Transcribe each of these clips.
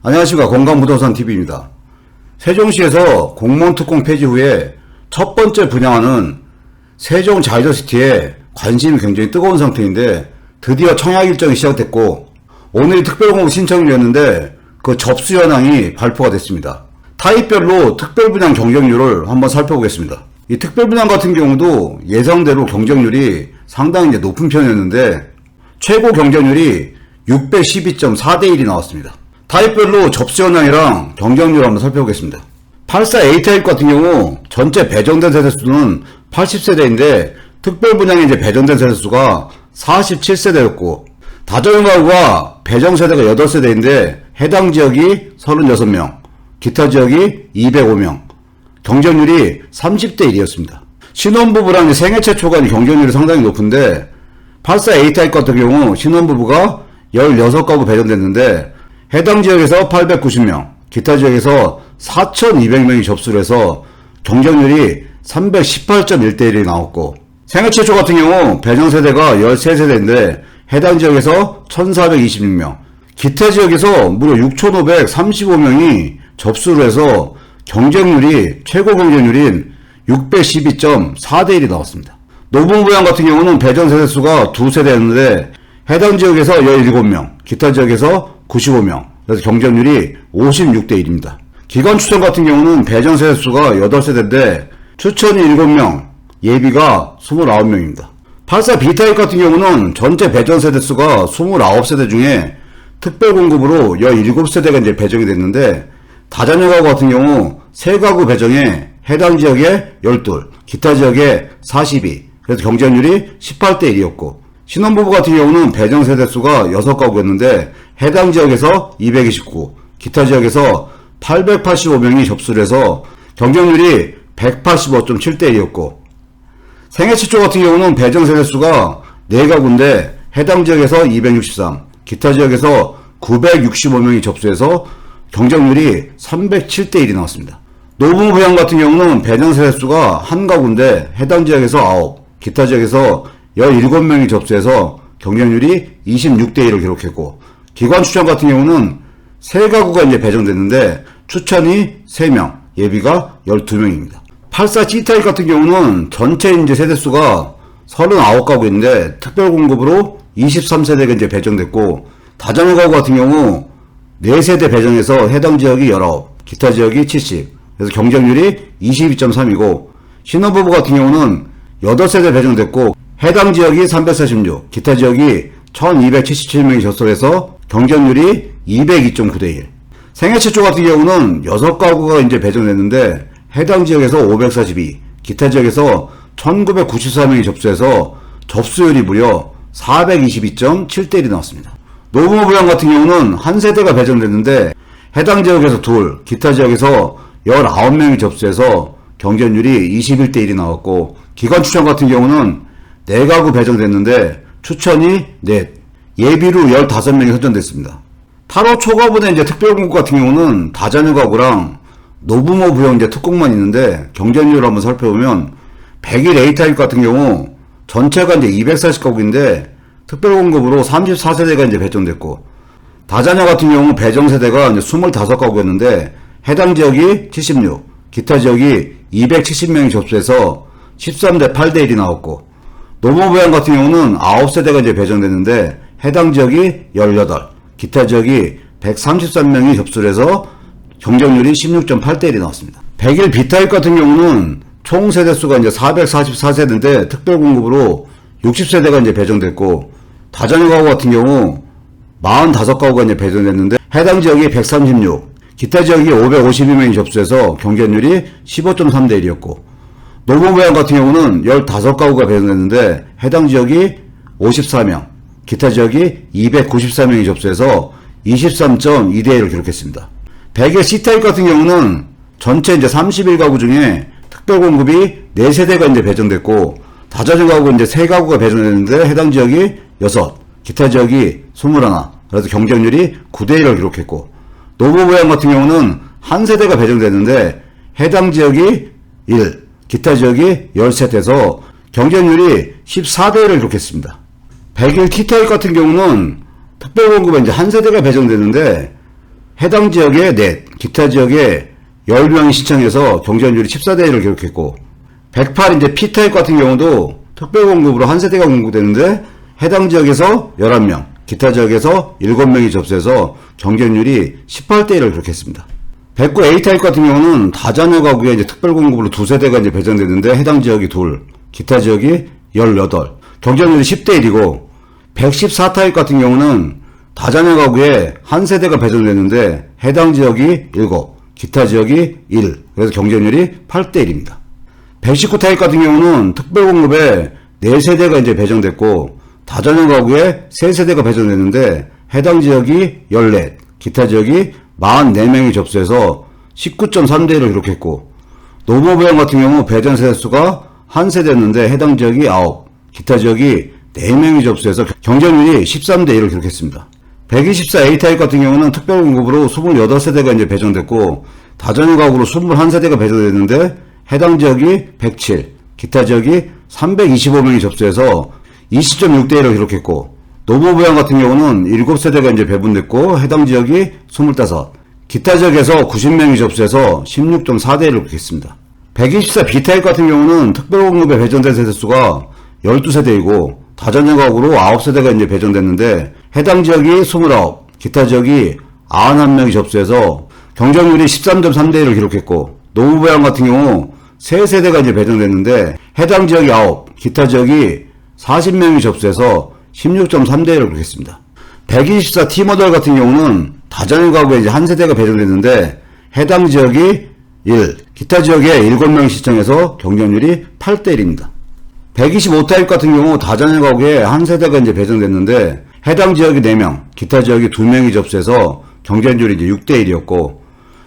안녕하십니까. 건강부동산TV입니다. 세종시에서 공무원 특공 폐지 후에 첫 번째 분양하는 세종 자이더시티에 관심이 굉장히 뜨거운 상태인데 드디어 청약 일정이 시작됐고 오늘이 특별공급 신청일이었는데 그 접수 현황이 발표가 됐습니다. 타입별로 특별분양 경쟁률을 한번 살펴보겠습니다. 이 특별분양 같은 경우도 예상대로 경쟁률이 상당히 높은 편이었는데 최고 경쟁률이 612.4대1이 나왔습니다. 타입별로 접수 현황이랑 경쟁률을 한번 살펴보겠습니다. 84A 타입 같은 경우 전체 배정된 세대수는 80세대인데 특별분양에 이제 배정된 세대수가 47세대였고 다정형 가구가 배정세대가 8세대인데 해당 지역이 36명, 기타 지역이 205명, 경쟁률이 30대 1이었습니다. 신혼부부랑 생애 최초가 경쟁률이 상당히 높은데 84A 타입 같은 경우 신혼부부가 16가구 배정됐는데 해당 지역에서 890명, 기타 지역에서 4,200명이 접수를 해서 경쟁률이 318.1대1이 나왔고 생애 최초 같은 경우 배정세대가 13세대인데 해당 지역에서 1,426명, 기타 지역에서 무려 6,535명이 접수를 해서 경쟁률이 최고 경쟁률인 612.4대1이 나왔습니다. 노부부양 같은 경우는 배정세대수가 2세대였는데 해당 지역에서 17명, 기타 지역에서 95명, 그래서 경쟁률이 56대1입니다. 기관 추천 같은 경우는 배정세대수가 8세대인데 추천이 7명, 예비가 29명입니다. 84B 타입 같은 경우는 전체 배정세대수가 29세대 중에 특별공급으로 17세대가 이제 배정이 됐는데 다자녀 가구 같은 경우 3가구 배정에 해당 지역에 12, 기타 지역에 42, 그래서 경쟁률이 18대1이었고 신혼부부 같은 경우는 배정세대수가 6가구였는데 해당 지역에서 229, 기타 지역에서 885명이 접수를 해서 경쟁률이 185.7대1이었고 생애 최초 같은 경우는 배정세대수가 4가구인데 해당 지역에서 263, 기타 지역에서 965명이 접수해서 경쟁률이 307대1이 나왔습니다. 노부부양 같은 경우는 배정세대수가 1가구인데 해당 지역에서 9, 기타 지역에서 17명이 접수해서 경쟁률이 26대1을 기록했고 기관 추천 같은 경우는 3가구가 이제 배정됐는데 추천이 3명, 예비가 12명입니다. 84C 타입 같은 경우는 전체 이제 세대수가 39가구인데 특별공급으로 23세대가 이제 배정됐고 다자녀 가구 같은 경우 4세대 배정해서 해당 지역이 19, 기타 지역이 70, 그래서 경쟁률이 22.3이고 신혼부부 같은 경우는 8세대 배정됐고 해당 지역이 346, 기타 지역이 1277명이 접수해서 경쟁률이 202.9대1. 생애 최초 같은 경우는 6가구가 이제 배정됐는데 해당 지역에서 542, 기타 지역에서 1994명이 접수해서 접수율이 무려 422.7대1이 나왔습니다. 노부부양 같은 경우는 1세대가 배정됐는데 해당 지역에서 2, 기타 지역에서 19명이 접수해서 경쟁률이 21대1이 나왔고 기관 추천 같은 경우는 4가구 배정됐는데 추천이 4, 예비로 15명이 선정됐습니다. 8호 초과분의 이제 특별공급 같은 경우는 다자녀 가구랑 노부모 부양 이제 특공만 있는데 경쟁률을 한번 살펴보면 101A 타입 같은 경우 전체가 이제 240가구인데 특별공급으로 34세대가 이제 배정됐고 다자녀 같은 경우 배정세대가 이제 25가구였는데 해당 지역이 76, 기타 지역이 270명이 접수해서 13대 8대1이 나왔고 노부부양 같은 경우는 9세대가 이제 배정됐는데 해당 지역이 18, 기타 지역이 133명이 접수를 해서 경쟁률이 16.8대1이 나왔습니다. 101B 타입 같은 경우는 총 세대수가 이제 444세대인데 특별공급으로 60세대가 이제 배정됐고 다자녀 가구 같은 경우 45가구가 이제 배정됐는데 해당 지역이 136, 기타 지역이 552명이 접수해서 경쟁률이 15.3대1이었고 노부부양 같은 경우는 15가구가 배정됐는데 해당 지역이 54명, 기타 지역이 294명이 접수해서 23.2대1을 기록했습니다. 101C 타입 같은 경우는 전체 이제 31가구 중에 특별공급이 4세대가 이제 배정됐고 다자녀 가구 이제 3가구가 배정됐는데 해당 지역이 6, 기타 지역이 21, 그래서 경쟁률이 9대1을 기록했고 노부부양 같은 경우는 1세대가 배정됐는데 해당 지역이 1, 기타 지역이 13대에서 경쟁률이 14대1을 기록했습니다. 101T 타입 같은 경우는 특별공급에 이제 1세대가 배정됐는데 해당 지역에 넷, 기타 지역에 10명이 신청해서 경쟁률이 14대 1을 기록했고, 108 이제 P타입 같은 경우도 특별공급으로 한 세대가 공급되는데 해당 지역에서 11명, 기타 지역에서 7명이 접수해서 경쟁률이 18대 1을 기록했습니다. 109 A타입 같은 경우는 다자녀 가구에 이제 특별공급으로 두 세대가 이제 배정됐는데 해당 지역이 둘, 기타 지역이 18, 경쟁률이 10대 1이고, 114타입 같은 경우는 다자녀 가구에 한 세대가 배정됐는데 해당 지역이 7, 기타 지역이 1, 그래서 경쟁률이 8대 1입니다. 119타입 같은 경우는 특별공급에 4세대가 이제 배정됐고, 다자녀 가구에 3세대가 배정됐는데 해당 지역이 14, 기타 지역이 44명이 접수해서 19.3대 1을 기록했고, 노모부양 같은 경우 배정 세대수가 한 세대였는데 해당 지역이 9, 기타 지역이 4명이 접수해서 경쟁률이 13대 1을 기록했습니다. 124 A타입 같은 경우는 특별공급으로 28세대가 이제 배정됐고, 다자녀 가구로 21세대가 배정됐는데 해당 지역이 107, 기타 지역이 325명이 접수해서 20.6대 1을 기록했고, 노모부양 같은 경우는 7세대가 이제 배분됐고 해당 지역이 25, 기타 지역에서 90명이 접수해서 16.4대 1을 기록했습니다. 124 B타입 같은 경우는 특별공급에 배정된 세대수가 12세대이고 다자녀 가구로 9세대가 이제 배정됐는데 해당 지역이 29, 기타 지역이 91명이 접수해서 경쟁률이 13.3대 1을 기록했고, 노무부양 같은 경우 3세대가 이제 배정됐는데 해당 지역이 9, 기타 지역이 40명이 접수해서 16.3대 1을 기록했습니다. 124 T모델 같은 경우는 다자녀 가구에 이제 한 세대가 배정됐는데 해당 지역이 1, 기타 지역에 7명이 신청해서 경쟁률이 8대 1입니다. 125타입 같은 경우 다자녀 가구에 한 세대가 이제 배정됐는데 해당 지역이 4명, 기타 지역이 2명이 접수해서 경쟁률이 이제 6대 1이었고,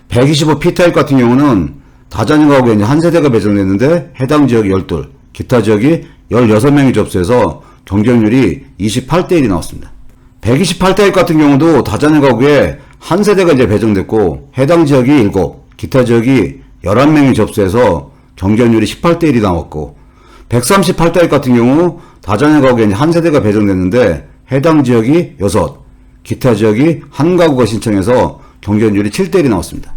125 P타입 같은 경우는 다자녀 가구에 이제 한 세대가 배정됐는데 해당 지역이 12, 기타 지역이 16명이 접수해서 경쟁률이 28대 1이 나왔습니다. 128타입 같은 경우도 다자녀 가구에 한 세대가 이제 배정됐고 해당 지역이 7, 기타 지역이 11명이 접수해서 경쟁률이 18대 1이 나왔고, 138타입 같은 경우 다자녀 가구에 한 세대가 배정됐는데 해당 지역이 6, 기타 지역이 한 가구가 신청해서 경쟁률이 7대 1이 나왔습니다.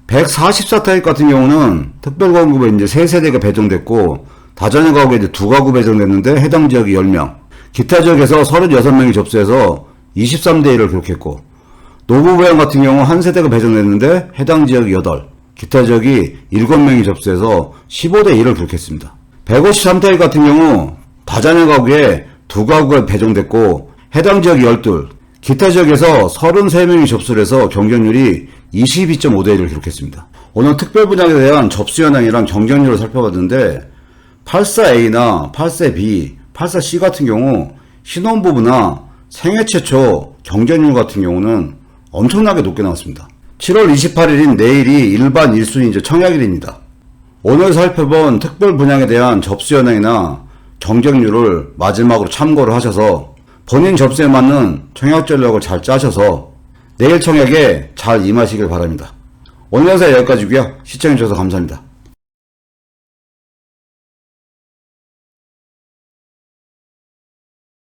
144타입 같은 경우는 특별공급에 이제 3세대가 배정됐고 다자녀 가구에 이제 2가구 배정됐는데 해당 지역이 10명, 기타 지역에서 36명이 접수해서 23대 1을 기록했고, 노부부양 같은 경우 한 세대가 배정됐는데 해당 지역이 8, 기타 지역이 7명이 접수해서 15대 1을 기록했습니다. 153타입 같은 경우 다자녀 가구에 2가구가 배정됐고 해당 지역이 12, 기타 지역에서 33명이 접수를 해서 경쟁률이 22.5대 1을 기록했습니다. 오늘 특별 분야에 대한 접수 현황이랑 경쟁률을 살펴봤는데 84A나 84B, 84C 같은 경우 신혼부부나 생애 최초 경쟁률 같은 경우는 엄청나게 높게 나왔습니다. 7월 28일인 내일이 일반 1순위 이제 청약일입니다. 오늘 살펴본 특별 분양에 대한 접수 현황이나 경쟁률을 마지막으로 참고를 하셔서 본인 접수에 맞는 청약 전략을 잘 짜셔서 내일 청약에 잘 임하시길 바랍니다. 오늘 영상 여기까지고요. 시청해주셔서 감사합니다.